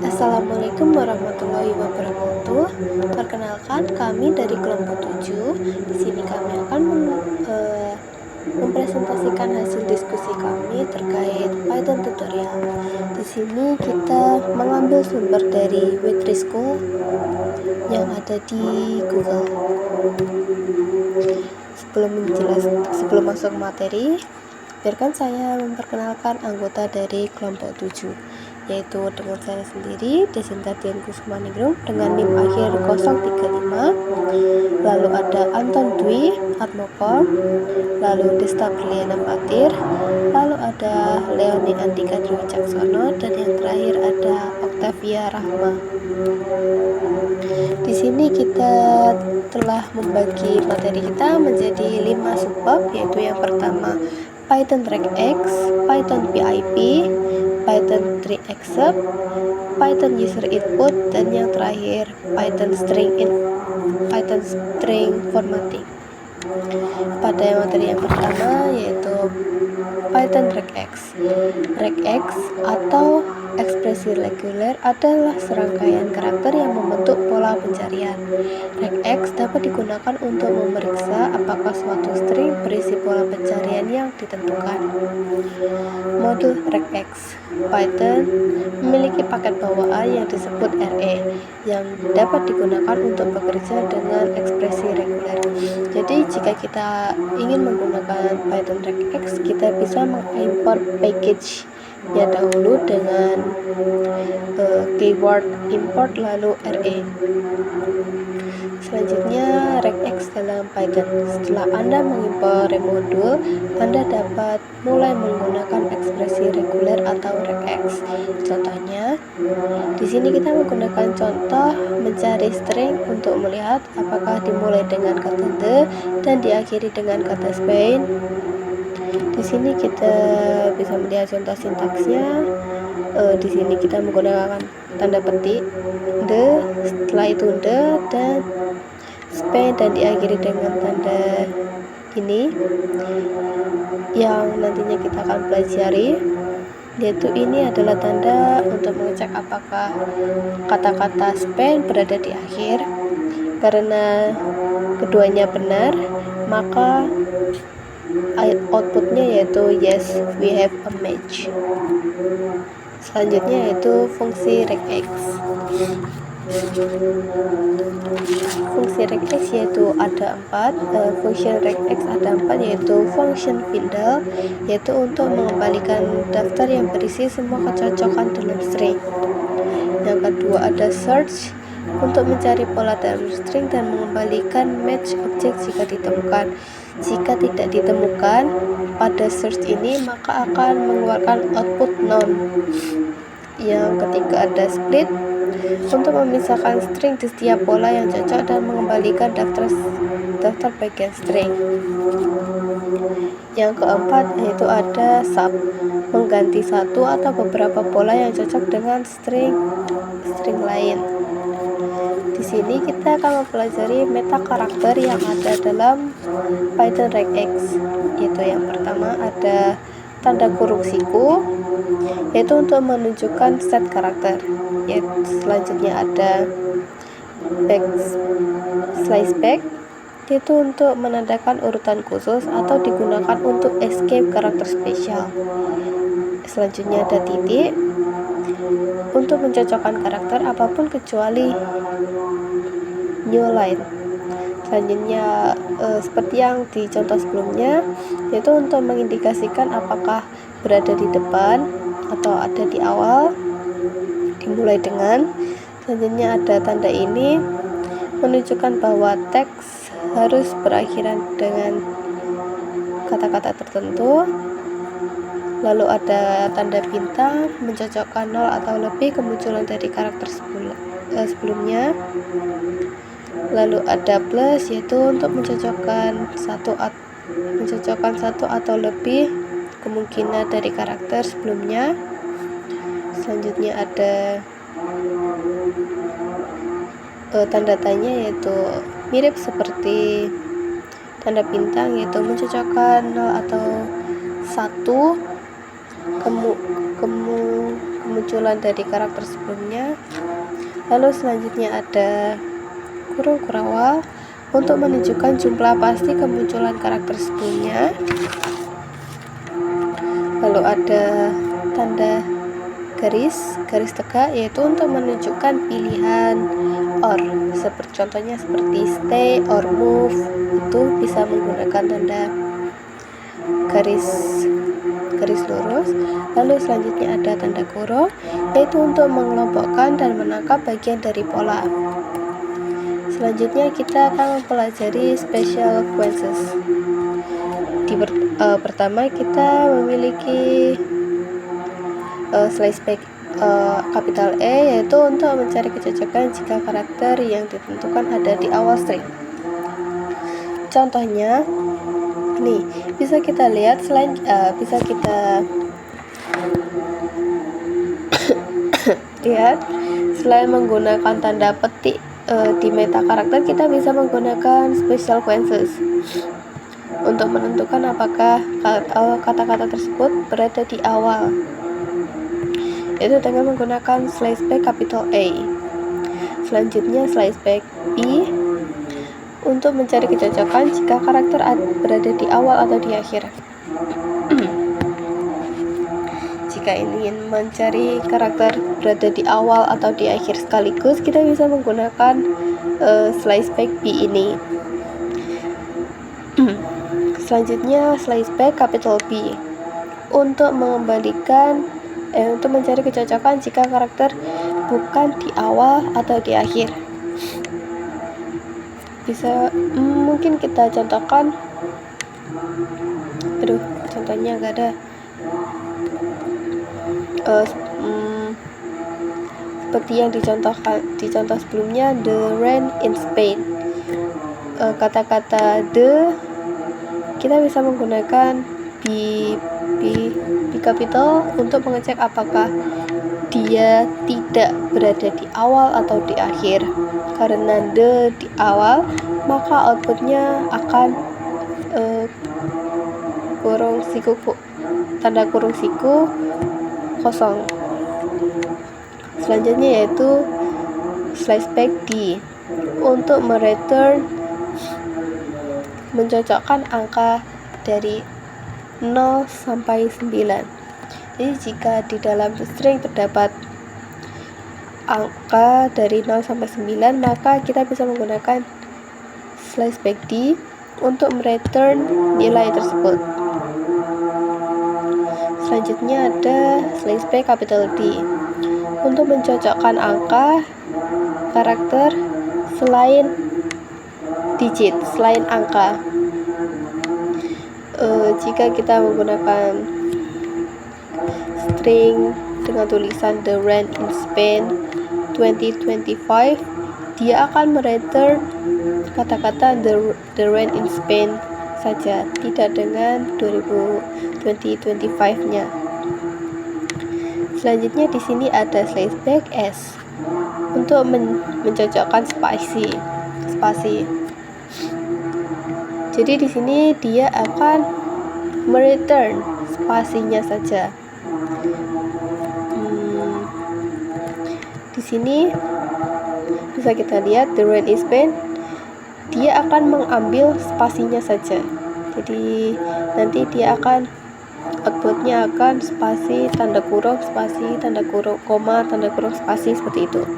Assalamualaikum warahmatullahi wabarakatuh. Perkenalkan, kami dari kelompok 7. Di sini kami akan mempresentasikan hasil diskusi kami terkait Python tutorial. Di sini kita mengambil sumber dari Witrischool yang ada di Google. Sebelum masuk materi, biarkan saya memperkenalkan anggota dari kelompok 7, yaitu dengan saya sendiri, Desinta Dian Kusmaningrum dengan NIM akhir 035, lalu ada Anton Dwi Atmoko, lalu Desta Berliana Fatir, lalu ada Leoni Andika Dwi Caksono, dan yang terakhir ada Octavia Rahma. Di sini kita telah membagi materi kita menjadi 5 subbab, yaitu yang pertama Python regex, Python PIP, Python tree except, Python user input, dan yang terakhir Python string formatting. Pada materi yang pertama yaitu Python regex. Regex atau ekspresi reguler adalah serangkaian karakter yang membentuk pola pencarian. Regex dapat digunakan untuk memeriksa apakah suatu string berisi pola pencarian yang ditentukan. Modul regex. Python memiliki paket bawaan yang disebut RE yang dapat digunakan untuk bekerja dengan ekspresi reguler. Jadi jika kita ingin menggunakan Python regex, kita bisa mengimport package ya dahulu dengan keyword import lalu RE. Selanjutnya regex dalam Python. Setelah Anda mengimport modul, Anda dapat mulai menggunakan ekspresi reguler atau regex. Contohnya, di sini kita menggunakan contoh mencari string untuk melihat apakah dimulai dengan kata the dan diakhiri dengan kata Spain. Di sini kita bisa melihat contoh sintaksnya. Di sini kita menggunakan tanda petik the, setelah itu the dan Spain, dan diakhiri dengan tanda ini yang nantinya kita akan pelajari, yaitu ini adalah tanda untuk mengecek apakah kata-kata Spain berada di akhir. Karena keduanya benar, maka outputnya yaitu yes, we have a match. Selanjutnya yaitu fungsi regex. Fungsi regex yaitu ada 4. Function regex ada 4, yaitu function finder, yaitu untuk mengembalikan daftar yang berisi semua kecocokan dalam string. Yang kedua ada search, untuk mencari pola dalam string dan mengembalikan match objek jika ditemukan. Jika tidak ditemukan pada search ini, maka akan mengeluarkan output none. Yang ketiga ada split, untuk memisahkan string di setiap pola yang cocok dan mengembalikan daftar bagian string. Yang keempat yaitu ada sub, mengganti satu atau beberapa pola yang cocok dengan string lain. Di sini kita akan mempelajari meta karakter yang ada dalam Python regex, yaitu yang pertama ada tanda kurung siku, yaitu untuk menunjukkan set karakter. Selanjutnya ada back, yaitu untuk menandakan urutan khusus atau digunakan untuk escape karakter spesial. Selanjutnya ada titik, untuk mencocokkan karakter apapun kecuali new line. Selanjutnya seperti yang di contoh sebelumnya, yaitu untuk mengindikasikan apakah berada di depan atau ada di awal, dimulai dengan. Selanjutnya ada tanda ini menunjukkan bahwa teks harus berakhiran dengan kata-kata tertentu. Lalu ada tanda bintang mencocokkan 0 atau lebih kemunculan dari karakter sebelumnya. Lalu ada plus, yaitu untuk mencocokkan satu atau lebih kemungkinan dari karakter sebelumnya. Selanjutnya ada tanda tanya, yaitu mirip seperti tanda bintang, yaitu mencocokkan 0 atau 1 kemunculan dari karakter sebelumnya. Lalu selanjutnya ada kurung kurawal untuk menunjukkan jumlah pasti kemunculan karakter sebelumnya. Lalu ada tanda garis tegak, yaitu untuk menunjukkan pilihan or. Contohnya seperti stay or move, itu bisa menggunakan tanda garis lurus. Lalu selanjutnya ada tanda kurung, yaitu untuk mengelompokkan dan menangkap bagian dari pola. Selanjutnya kita akan mempelajari special sequences. Pertama kita memiliki slice back kapital E, yaitu untuk mencari kecocokan jika karakter yang ditentukan ada di awal string. Contohnya nih, bisa kita lihat bisa kita lihat selain menggunakan tanda petik di meta karakter, kita bisa menggunakan special sequences untuk menentukan apakah kata-kata tersebut berada di awal, yaitu dengan menggunakan slice back capital A. Selanjutnya slice back B untuk mencari kecocokan jika karakter berada di awal atau di akhir. Jika ingin mencari karakter berada di awal atau di akhir sekaligus, kita bisa menggunakan slice back B ini. Selanjutnya slice back capital B untuk mengembalikan untuk mencari kecocokan jika karakter bukan di awal atau di akhir. Bisa mungkin kita contohkan, contohnya nggak ada. Seperti yang di contoh sebelumnya, the rain in Spain. Kata-kata the kita bisa menggunakan B capital untuk mengecek apakah dia tidak berada di awal atau di akhir. Karena the di awal, maka outputnya akan tanda kurung siku kosong. Selanjutnya yaitu slice back D untuk mencocokkan angka dari 0 sampai 9. Jadi jika di dalam string terdapat angka dari 0 sampai 9, maka kita bisa menggunakan slice back D untuk mereturn nilai tersebut. Selanjutnya ada slice back capital D untuk mencocokkan angka karakter selain digit, selain angka. Jika kita menggunakan string dengan tulisan the rain in Spain 2025, dia akan mereturn kata-kata the rain in Spain saja, tidak dengan 2025-nya. Selanjutnya di sini ada slice back S untuk mencocokkan spasi. Jadi di sini dia akan mereturn spasinya saja. Di sini bisa kita lihat the rain in Spain, dia akan mengambil spasinya saja. Jadi nanti dia akan outputnya akan spasi tanda kurung spasi tanda kurung koma tanda kurung spasi, seperti itu.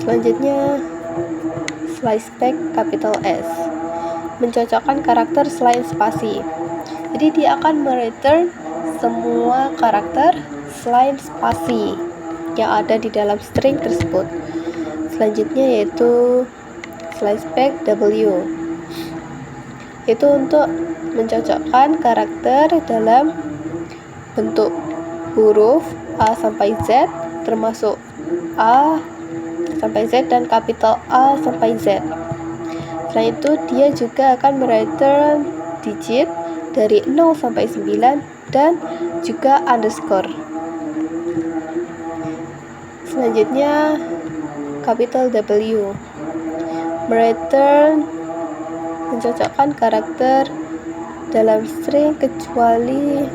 Selanjutnya slice back capital S mencocokkan karakter selain spasi. Jadi dia akan mereturn semua karakter selain spasi yang ada di dalam string tersebut. Selanjutnya yaitu slice back W, itu untuk mencocokkan karakter dalam bentuk huruf A sampai Z, termasuk A sampai Z dan kapital A sampai Z. Selain itu dia juga akan mereturn digit dari 0 sampai 9 dan juga underscore. Selanjutnya capital W mereturn mencocokkan karakter dalam string kecuali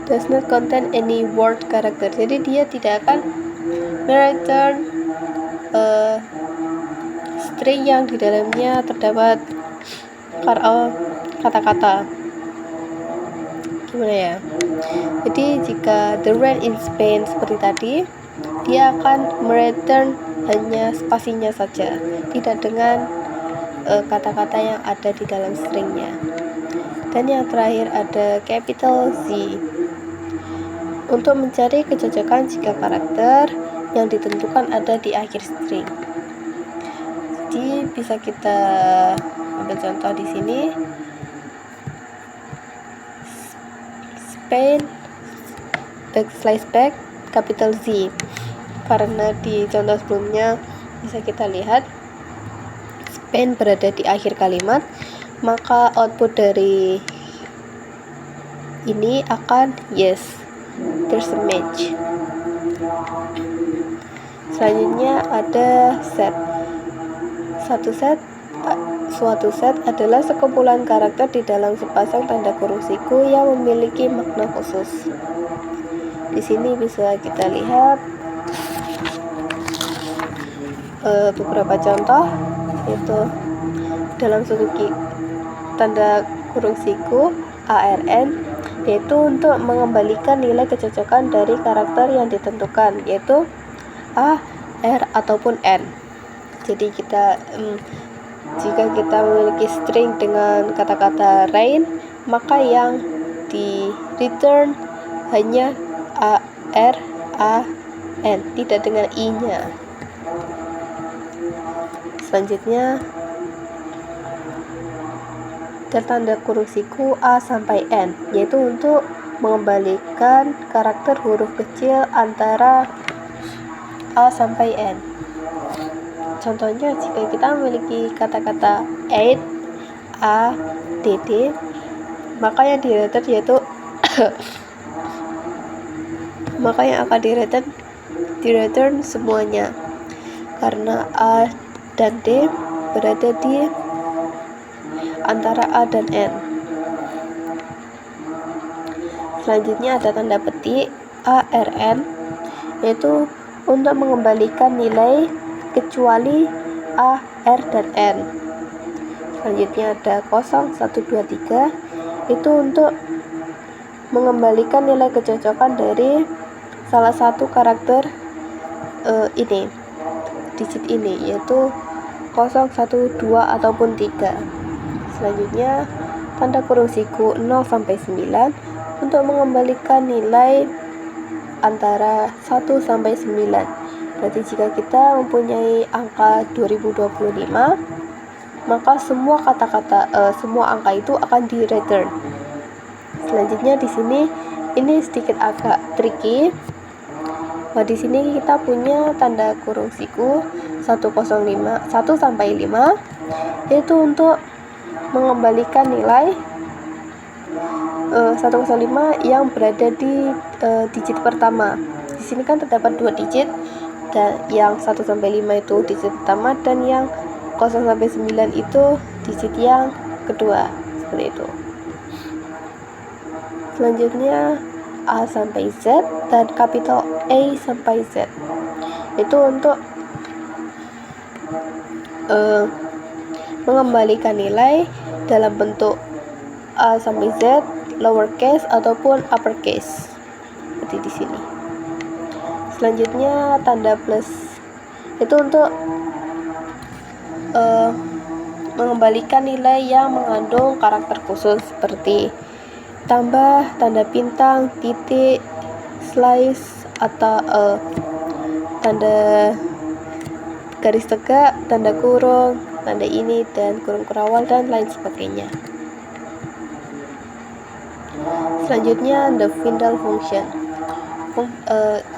does not contain any word character. Jadi dia tidak akan return string yang di dalamnya terdapat kata-kata. Gimana ya? Jadi jika the rain in Spain seperti tadi, dia akan mereturn hanya spasinya saja, tidak dengan kata-kata yang ada di dalam stringnya. Dan yang terakhir ada capital Z untuk mencari kecocokan jika karakter yang ditentukan ada di akhir string. Jadi bisa kita ambil contoh di sini. Spain \back capital Z, karena di contoh sebelumnya bisa kita lihat Spain berada di akhir kalimat, maka output dari ini akan yes, there's a match. Selanjutnya ada set. Suatu set adalah sekumpulan karakter di dalam sepasang tanda kurung siku yang memiliki makna khusus. Di sini bisa kita lihat beberapa contoh, yaitu dalam suku tanda kurung siku ARN, yaitu untuk mengembalikan nilai kecocokan dari karakter yang ditentukan, yaitu A, R, ataupun N. Jadi jika kita memiliki string dengan kata-kata rain, maka yang di return hanya A, R, A, N, tidak dengan I-nya. Selanjutnya tanda kurung siku A sampai N, yaitu untuk mengembalikan karakter huruf kecil antara A sampai N. Contohnya, jika kita memiliki kata-kata 8, A, DD, maka yang di return yaitu maka yang akan di return semuanya, karena A dan D berada di antara A dan N. Selanjutnya ada tanda petik ARN, yaitu untuk mengembalikan nilai kecuali A, R, dan N. Selanjutnya ada 0, 1, 2, 3, itu untuk mengembalikan nilai kecocokan dari salah satu karakter digit ini, yaitu 0, 1, 2, ataupun 3. Selanjutnya tanda kurung siku 0 sampai 9 untuk mengembalikan nilai antara 1 sampai 9. Berarti jika kita mempunyai angka 2025, maka semua semua angka itu akan di return. Selanjutnya di sini ini sedikit agak tricky. Di sini kita punya tanda kurung siku 1 sampai 5, yaitu untuk mengembalikan nilai 105 yang berada di digit pertama. Di sini kan terdapat 2 digit, dan yang 1 sampai 5 itu digit pertama, dan yang 0 sampai 9 itu digit yang kedua, seperti itu. Selanjutnya A sampai Z dan capital A sampai Z, itu untuk mengembalikan nilai dalam bentuk A sampai Z, lowercase ataupun uppercase, seperti di sini. Selanjutnya tanda plus, itu untuk mengembalikan nilai yang mengandung karakter khusus seperti tambah, tanda bintang, titik, slice, atau tanda garis tegak, tanda kurung, tanda ini, dan kurung kurawal, dan lain sebagainya. Selanjutnya the Findal function.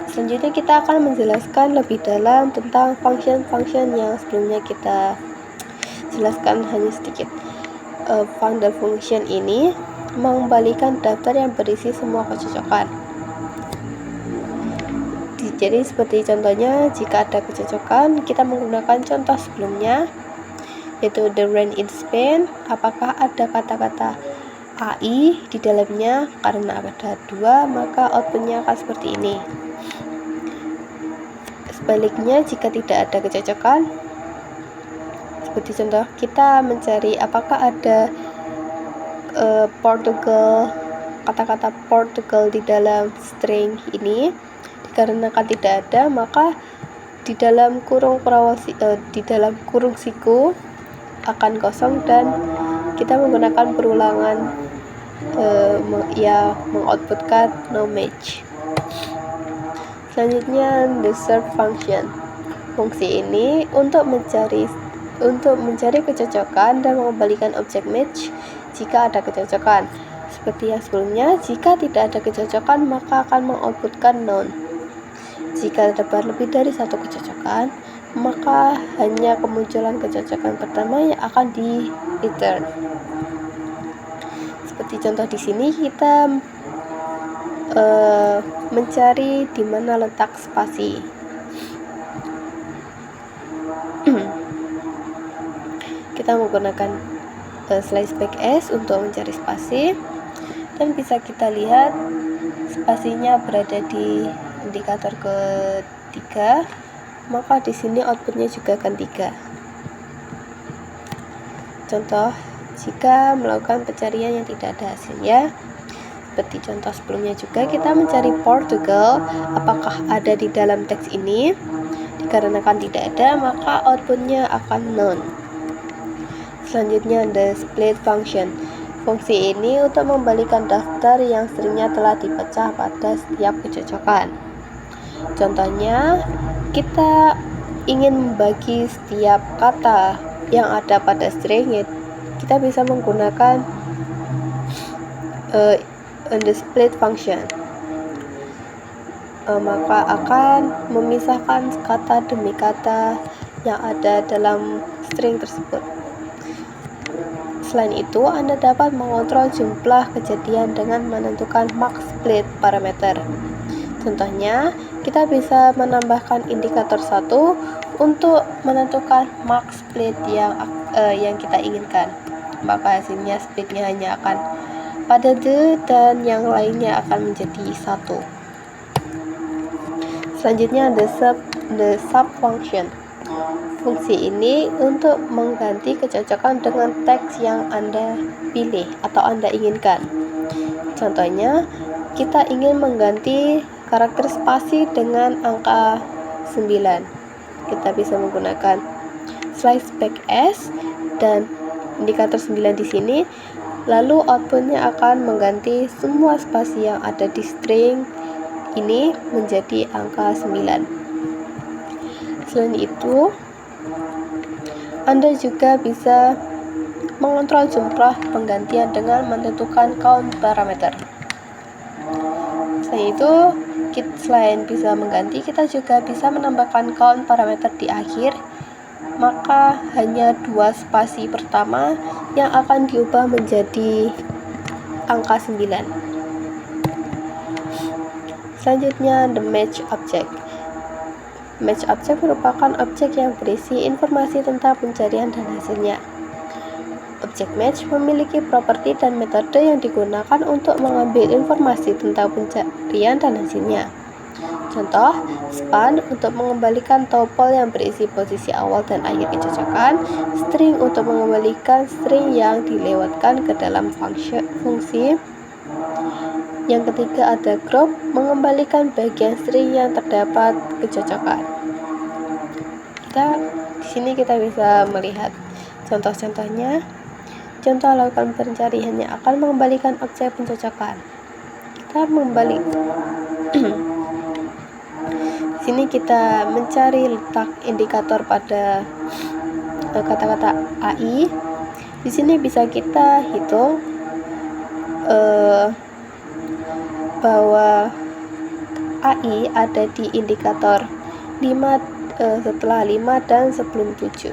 Selanjutnya kita akan menjelaskan lebih dalam tentang function yang sebelumnya kita jelaskan hanya sedikit. Findal function ini mengembalikan daftar yang berisi semua kecocokan. Jadi seperti contohnya, jika ada kecocokan, kita menggunakan contoh sebelumnya, yaitu the rain in Spain. Apakah ada kata-kata AI di dalamnya, karena ada 2 maka outputnya akan seperti ini. Sebaliknya, jika tidak ada kecocokan, seperti contoh kita mencari apakah ada Portugal, kata-kata Portugal di dalam string ini. Dikarenakan tidak ada, maka di dalam kurung siku akan kosong dan kita menggunakan perulangan mengoutputkan no match. Selanjutnya, the search function. Fungsi ini untuk mencari kecocokan dan mengembalikan objek match jika ada kecocokan. Seperti yang sebelumnya, jika tidak ada kecocokan maka akan mengoutputkan none. Jika terdapat lebih dari 1 kecocokan, maka hanya kemunculan kecocokan pertama yang akan di return. Seperti contoh di sini, kita mencari di mana letak spasi. Kita menggunakan slice back S untuk mencari spasi, dan bisa kita lihat spasinya berada di indikator ketiga, maka di sini outputnya juga akan 3. Contoh, jika melakukan pencarian yang tidak ada hasilnya, seperti contoh sebelumnya juga, kita mencari Portugal, apakah ada di dalam teks ini. Dikarenakan tidak ada, maka outputnya akan none. Selanjutnya, the split function. Fungsi ini untuk membalikan daftar yang seringnya telah dipecah pada setiap kecocokan. Contohnya, kita ingin membagi setiap kata yang ada pada string, kita bisa menggunakan the split function. Maka akan memisahkan kata demi kata yang ada dalam string tersebut. Selain itu, Anda dapat mengontrol jumlah kejadian dengan menentukan max split parameter. Contohnya, kita bisa menambahkan indikator 1 untuk menentukan max split yang kita inginkan. Maka hasilnya splitnya hanya akan pada the dan yang lainnya akan menjadi 1. Selanjutnya, the sub function. Fungsi ini untuk mengganti kecocokan dengan teks yang Anda pilih atau Anda inginkan. Contohnya, kita ingin mengganti karakter spasi dengan angka 9. Kita bisa menggunakan slice back S dan indikator 9 di sini, lalu outputnya akan mengganti semua spasi yang ada di string ini menjadi angka 9. Selain itu, Anda juga bisa mengontrol jumlah penggantian dengan menentukan count parameter. Selain itu, selain bisa mengganti, kita juga bisa menambahkan count parameter di akhir, maka hanya 2 spasi pertama yang akan diubah menjadi angka 9. Selanjutnya, the match object. Match object merupakan objek yang berisi informasi tentang pencarian dan hasilnya. Objek match memiliki properti dan metode yang digunakan untuk mengambil informasi tentang pencarian dan hasilnya. Contoh, span untuk mengembalikan topol yang berisi posisi awal dan akhir kecocokan, string untuk mengembalikan string yang dilewatkan ke dalam fungsi. Yang ketiga ada group, mengembalikan bagian string yang terdapat kecocokan. Di sini kita bisa melihat contoh-contohnya. Contoh lakukan pencarian yang akan mengembalikan objek pencocokan. Kita di sini kita mencari letak indikator pada kata-kata AI. Di sini bisa kita hitung bahwa AI ada di indikator 5 setelah 5 dan sebelum 7.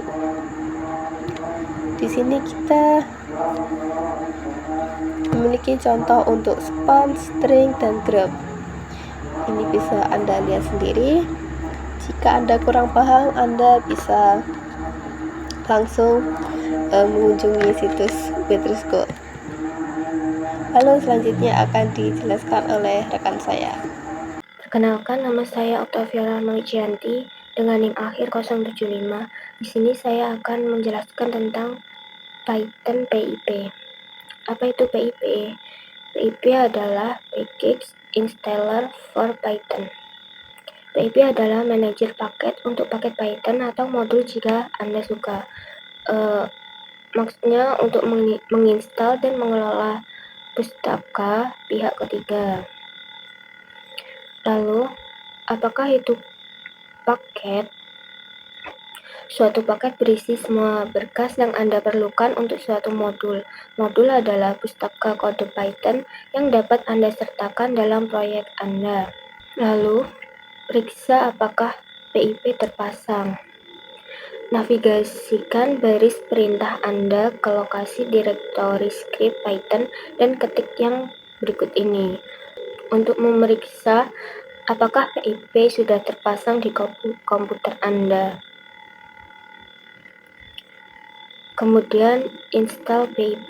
Di sini kita memiliki contoh untuk span, string, dan group. Ini bisa Anda lihat sendiri. Jika Anda kurang paham, Anda bisa langsung mengunjungi situs Petrus Code. Lalu selanjutnya akan dijelaskan oleh rekan saya. Perkenalkan, nama saya Octavia Rahmawijanti dengan NIM akhir 075. Di sini saya akan menjelaskan tentang Python PIP. Apa itu PIP? PIP adalah Package Installer for Python. PIP adalah manajer paket untuk paket Python atau modul jika Anda suka. Maksudnya untuk menginstal dan mengelola pustaka pihak ketiga. Lalu, apakah itu paket? Suatu paket berisi semua berkas yang Anda perlukan untuk suatu modul. Modul adalah pustaka kode Python yang dapat Anda sertakan dalam proyek Anda. Lalu, periksa apakah PIP terpasang. Navigasikan baris perintah Anda ke lokasi direktori script Python dan ketik yang berikut ini. Untuk memeriksa apakah PIP sudah terpasang di komputer Anda. Kemudian, install PIP.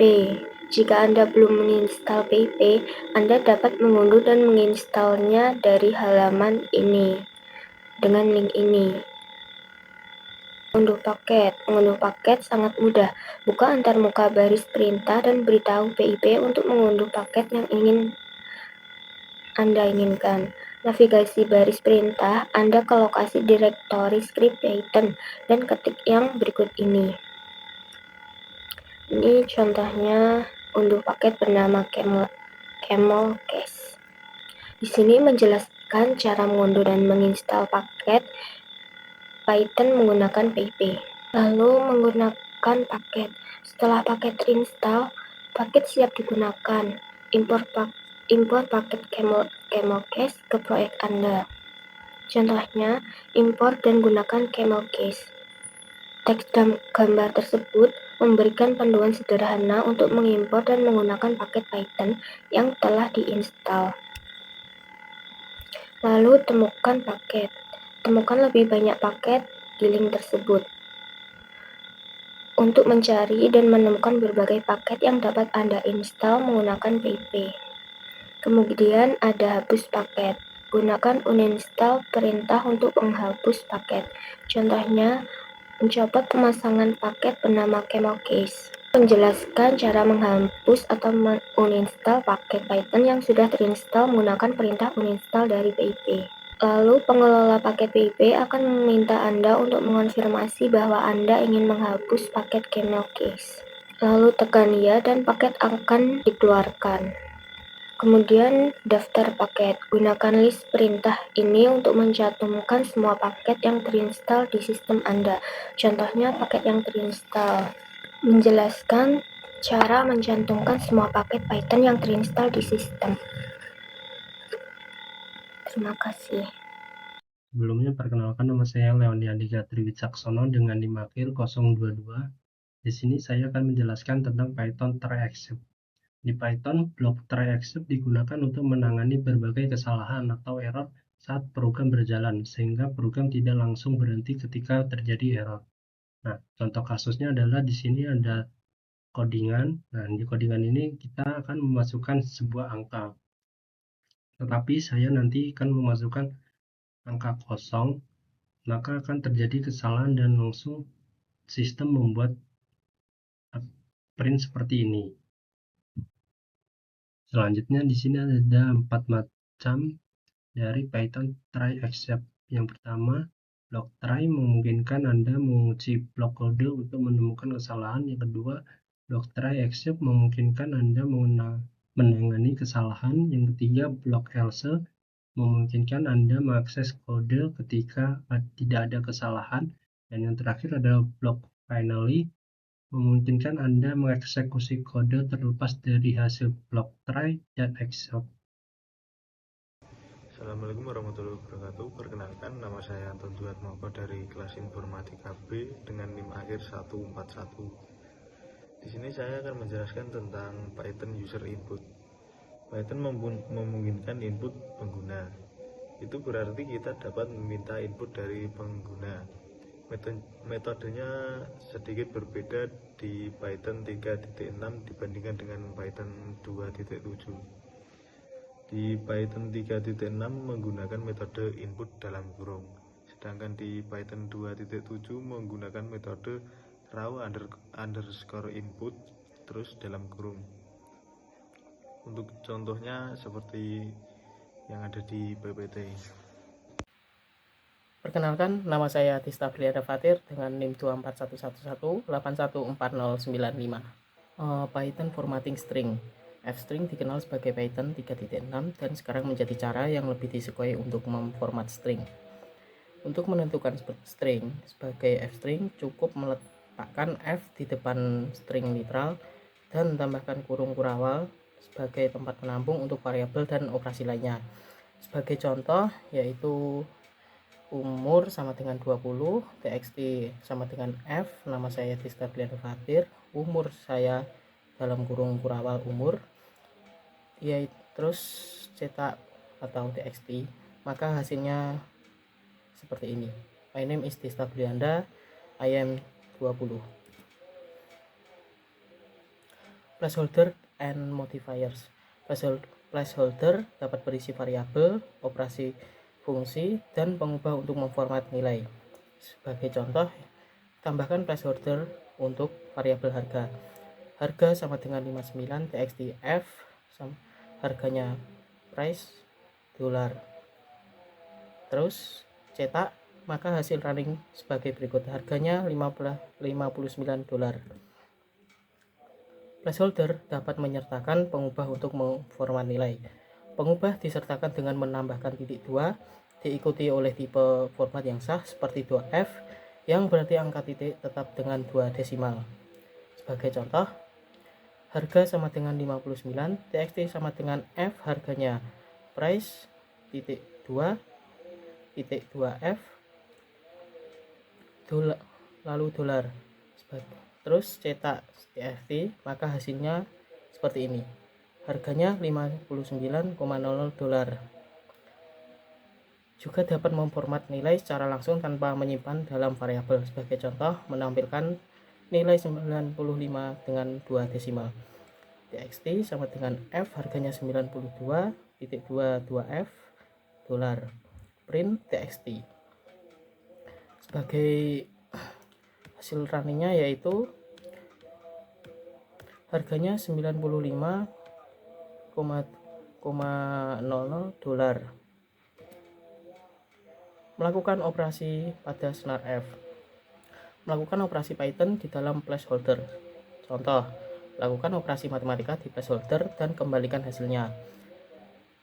Jika Anda belum menginstal PIP, Anda dapat mengunduh dan menginstalnya dari halaman ini dengan link ini. Mengunduh paket sangat mudah. Buka antarmuka baris perintah dan beritahu PIP untuk mengunduh paket yang Anda inginkan. Navigasi baris perintah, Anda ke lokasi direktori script Python dan ketik yang berikut ini. Ini contohnya unduh paket bernama CamelCase. Di sini menjelaskan cara mengunduh dan menginstal paket Python menggunakan PIP. Lalu menggunakan paket. Setelah paket terinstall, paket siap digunakan. Import paket CamelCase ke proyek Anda. Contohnya, import dan gunakan CamelCase. Teks dan gambar tersebut memberikan panduan sederhana untuk mengimpor dan menggunakan paket Python yang telah diinstal. Lalu temukan paket. Temukan lebih banyak paket di link tersebut. Untuk mencari dan menemukan berbagai paket yang dapat Anda install menggunakan PIP. Kemudian ada hapus paket. Gunakan uninstall perintah untuk menghapus paket. Contohnya, mencopot pemasangan paket bernama CamelCase. Menjelaskan cara menghapus atau menguninstall paket Python yang sudah terinstall menggunakan perintah uninstall dari PIP. Lalu pengelola paket PIP akan meminta Anda untuk mengonfirmasi bahwa Anda ingin menghapus paket CamelCase. Lalu tekan ya dan paket akan dikeluarkan. Kemudian daftar paket. Gunakan list perintah ini untuk mencantumkan semua paket yang terinstall di sistem Anda. Contohnya paket yang terinstall. Menjelaskan cara mencantumkan semua paket Python yang terinstall di sistem. Terima kasih. Sebelumnya perkenalkan, nama saya Leondi Andika Triwicaksono dengan NIM akhir 022. Di sini saya akan menjelaskan tentang Python try except. Di Python, blok try except digunakan untuk menangani berbagai kesalahan atau error saat program berjalan, sehingga program tidak langsung berhenti ketika terjadi error. Nah, contoh kasusnya adalah di sini ada codingan. Nah, di codingan ini kita akan memasukkan sebuah angka. Tetapi saya nanti akan memasukkan angka kosong, maka akan terjadi kesalahan dan langsung sistem membuat print seperti ini. Selanjutnya di sini ada 4 macam dari Python try except. Yang pertama, block try memungkinkan Anda menguji blok kode untuk menemukan kesalahan. Yang kedua, block try except memungkinkan Anda menangani kesalahan. Yang ketiga, block else memungkinkan Anda mengakses kode ketika tidak ada kesalahan. Dan yang terakhir adalah block finally memungkinkan Anda mengeksekusi kode terlepas dari hasil block try dan except. Assalamualaikum warahmatullahi wabarakatuh. Perkenalkan, nama saya Anton Duatmoko dari kelas Informatika B dengan NIM akhir 141. Di sini saya akan menjelaskan tentang Python user input. Python memungkinkan input pengguna. Itu berarti kita dapat meminta input dari pengguna. Metodenya sedikit berbeda di Python 3.6 dibandingkan dengan Python 2.7. Di Python 3.6 menggunakan metode input dalam kurung, sedangkan di Python 2.7 menggunakan metode raw underscore input terus dalam kurung. Untuk contohnya seperti yang ada di PPT. Perkenalkan, nama saya Tista Brianda Fatir dengan NIM 2411181840995. Python formatting string. F-string dikenal sebagai Python 3.6 dan sekarang menjadi cara yang lebih disukai untuk memformat string. Untuk menentukan string sebagai F-string, cukup meletakkan F di depan string literal dan tambahkan kurung kurawal sebagai tempat penampung untuk variabel dan operasi lainnya. Sebagai contoh yaitu umur sama dengan 20, txt sama dengan F, nama saya Tista Brianda Fatir, umur saya dalam kurung kurawal umur, ya terus cetak atau txt, maka hasilnya seperti ini. My name is Tista Brianda, I am 20. Placeholder and modifiers. Placeholder dapat berisi variabel, operasi fungsi, dan pengubah untuk memformat nilai. Sebagai contoh, tambahkan placeholder untuk variabel harga. Harga sama dengan 59 txt F, harganya price dolar. Terus cetak, maka hasil running sebagai berikut. Harganya 59 dolar. Placeholder dapat menyertakan pengubah untuk memformat nilai. Pengubah disertakan dengan menambahkan titik 2, diikuti oleh tipe format yang sah seperti 2F, yang berarti angka titik tetap dengan 2 desimal. Sebagai contoh, harga sama dengan 59, txt sama dengan F, harganya price, titik 2, titik 2F, lalu dolar. Terus cetak txt, maka hasilnya seperti ini. Harganya 59,00 dolar. Juga dapat memformat nilai secara langsung tanpa menyimpan dalam variabel. Sebagai contoh, menampilkan nilai 95 dengan 2 desimal. txt sama dengan F, harganya 92.22F dolar. Print txt. Sebagai hasil runningnya yaitu harganya 95,00 dolar. Melakukan operasi pada senar F. Melakukan operasi Python di dalam placeholder. Contoh, lakukan operasi matematika di placeholder dan kembalikan hasilnya.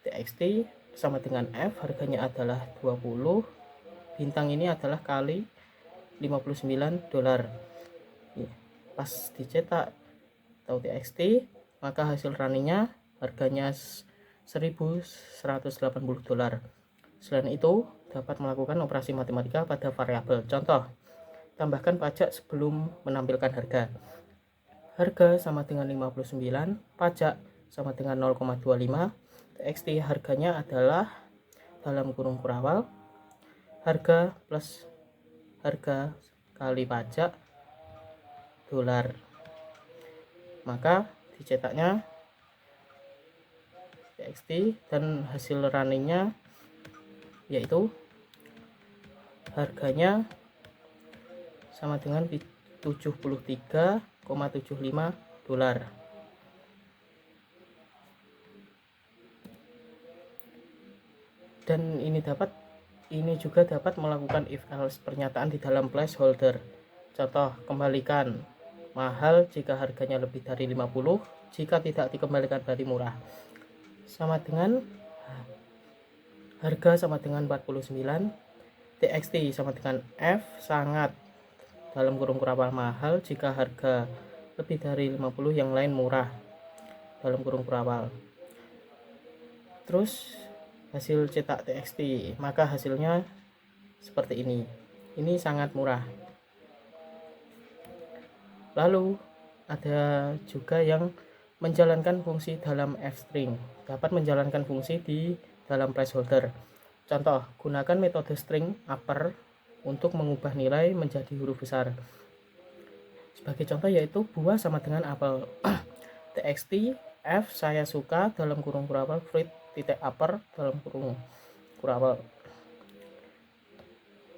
txt sama dengan F, harganya adalah 20, bintang ini adalah kali 59 dolar. Pas dicetak atau txt, maka hasil runningnya harganya 1.180 dolar. Selain itu, dapat melakukan operasi matematika pada variabel. Contoh, tambahkan pajak sebelum menampilkan harga. Harga sama dengan 59, pajak sama dengan 0,25, txt harganya adalah dalam kurung kurawal, harga plus harga kali pajak dolar. Maka dicetaknya txt dan hasil runningnya yaitu harganya sama dengan 73,75 dolar. Dan ini juga dapat melakukan if else pernyataan di dalam placeholder. Contoh, kembalikan mahal jika harganya lebih dari 50, jika tidak dikembalikan berarti murah. Sama dengan harga sama dengan 49, txt sama dengan F, sangat dalam kurung kurawal mahal jika harga lebih dari 50, yang lain murah dalam kurung kurawal. Terus hasil cetak txt, maka hasilnya seperti ini. Ini sangat murah. Lalu ada juga yang menjalankan fungsi dalam f-string, dapat menjalankan fungsi di dalam placeholder. Contoh, gunakan metode string upper untuk mengubah nilai menjadi huruf besar. Sebagai contoh yaitu buah sama dengan apel. txt f saya suka dalam kurung kurawal fruit titik upper dalam kurung kurawal.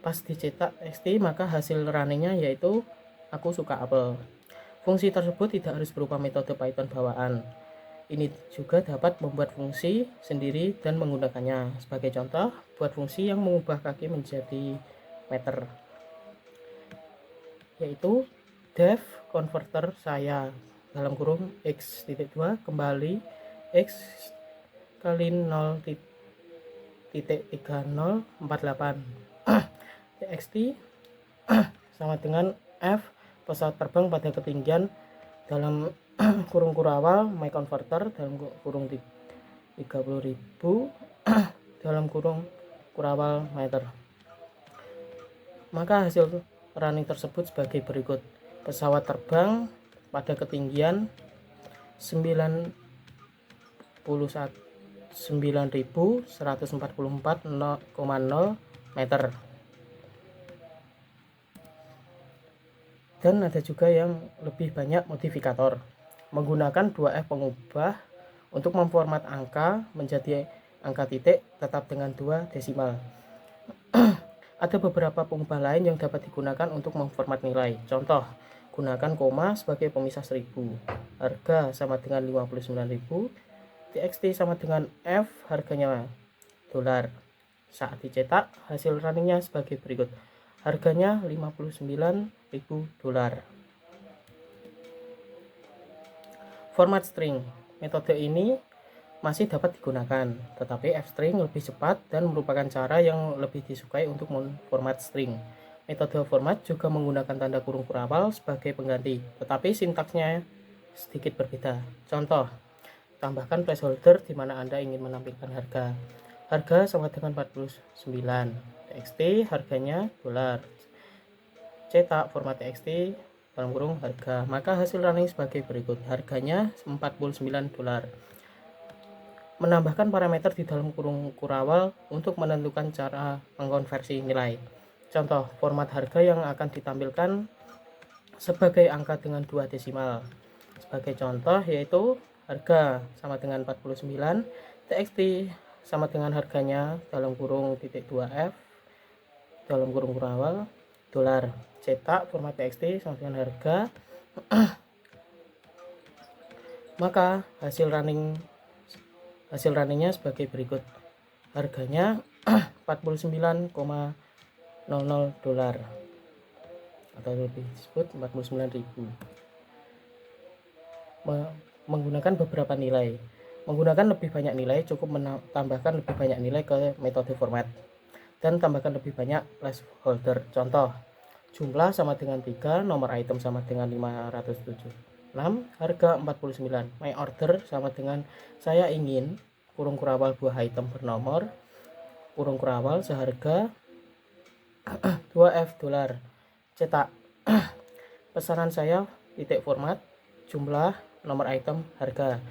Pas dicetak txt maka hasil runningnya yaitu aku suka apel. Fungsi tersebut tidak harus berupa metode Python bawaan. Ini juga dapat membuat fungsi sendiri dan menggunakannya. Sebagai contoh, buat fungsi yang mengubah kaki menjadi meter, yaitu def converter saya dalam kurung x.2 kembali x kali 0.3048 txt sama dengan f pesawat terbang pada ketinggian dalam kurung kurawal my converter dalam kurung 30.000 dalam kurung kurawal meter. Maka hasil running tersebut sebagai berikut. Pesawat terbang pada ketinggian 9.144,0 meter. Dan ada juga yang lebih banyak modifikator, menggunakan 2F pengubah untuk memformat angka menjadi angka titik tetap dengan 2 desimal. Ada beberapa pengubah lain yang dapat digunakan untuk memformat nilai. Contoh, gunakan koma sebagai pemisah 1000, harga sama dengan 59.000, txt sama dengan F harganya dolar. Saat dicetak, hasil runningnya sebagai berikut. Harganya 59.000 dolar. Format string. Metode ini masih dapat digunakan, tetapi F-string lebih cepat dan merupakan cara yang lebih disukai untuk memformat string. Metode format juga menggunakan tanda kurung kurawal sebagai pengganti, tetapi sintaksnya sedikit berbeda. Contoh, tambahkan placeholder di mana Anda ingin menampilkan harga. Harga sama dengan 49. txt harganya dolar. Cetak format txt dalam kurung harga. Maka hasil running sebagai berikut. Harganya 49 dolar. Menambahkan parameter di dalam kurung kurawal untuk menentukan cara mengkonversi nilai. Contoh, format harga yang akan ditampilkan sebagai angka dengan 2 desimal. Sebagai contoh yaitu harga sama dengan 49, txt sama dengan harganya dalam kurung titik 2f dalam kurung kurawal dolar. Cetak format txt sama dengan harga. Maka hasil runningnya sebagai berikut. Harganya 49,00 dolar atau lebih disebut 49.000. Menggunakan beberapa nilai. Menggunakan lebih banyak nilai cukup menambahkan lebih banyak nilai ke metode format dan tambahkan lebih banyak placeholder. Contoh, jumlah sama dengan 3, nomor item sama dengan 576, harga 49. My order sama dengan saya ingin kurung kurawal buah item bernomor kurung kurawal seharga 2F dolar. Cetak pesanan saya titik format jumlah nomor item harga.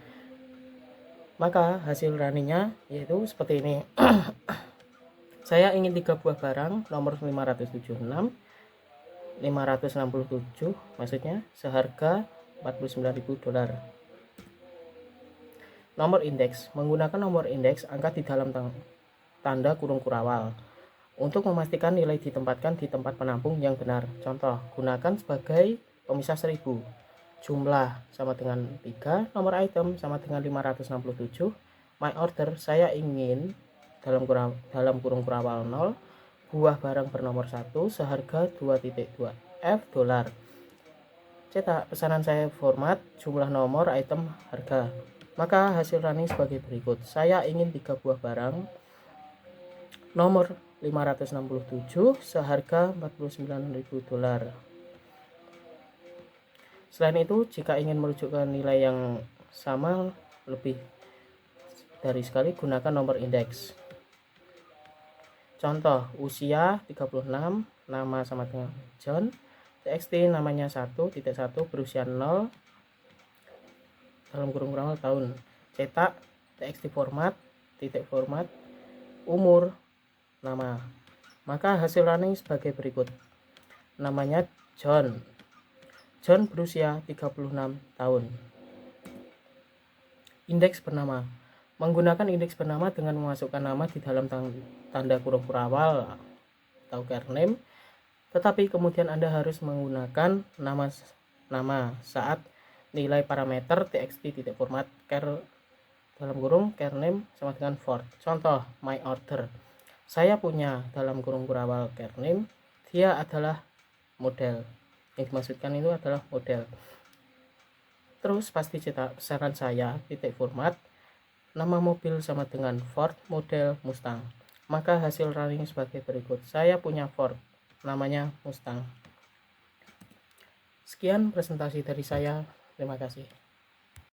Maka hasil runningnya yaitu seperti ini. Saya ingin 3 buah barang nomor 576 maksudnya seharga 49.000 dolar. Nomor indeks. Menggunakan nomor indeks angka di dalam tanda kurung kurawal untuk memastikan nilai ditempatkan di tempat penampung yang benar. Contoh, gunakan sebagai pemisah 1000. Jumlah sama dengan 3, nomor item sama dengan 567, my order saya ingin dalam kurung kurawal 0, buah barang bernomor 1 seharga 2.2 F dolar. Cetak pesanan saya format jumlah nomor item harga. Maka hasil running sebagai berikut. Saya ingin 3 buah barang nomor 567 seharga 49.000 dolar. Selain itu, jika ingin merujuk ke nilai yang sama lebih dari sekali, gunakan nomor indeks. Contoh, usia 36, nama sama dengan John, txt namanya 1.1 berusia 0 dalam kurung kurawal tahun. Cetak txt format titik format umur nama. Maka hasil running sebagai berikut. Namanya John. John berusia 36 tahun. Indeks bernama. Menggunakan indeks bernama dengan memasukkan nama di dalam tanda kurung kurawal atau kername, tetapi kemudian Anda harus menggunakan nama saat nilai parameter txt titik format dalam kurung kername sama dengan for. Contoh, my order. Saya punya dalam kurung kurawal kername, dia adalah model. Yang dimaksudkan itu adalah model. Terus pasti cetak pesanan saya titik format, nama mobil sama dengan Ford model Mustang. Maka hasil running sebagai berikut. Saya punya Ford, namanya Mustang. Sekian presentasi dari saya. Terima kasih.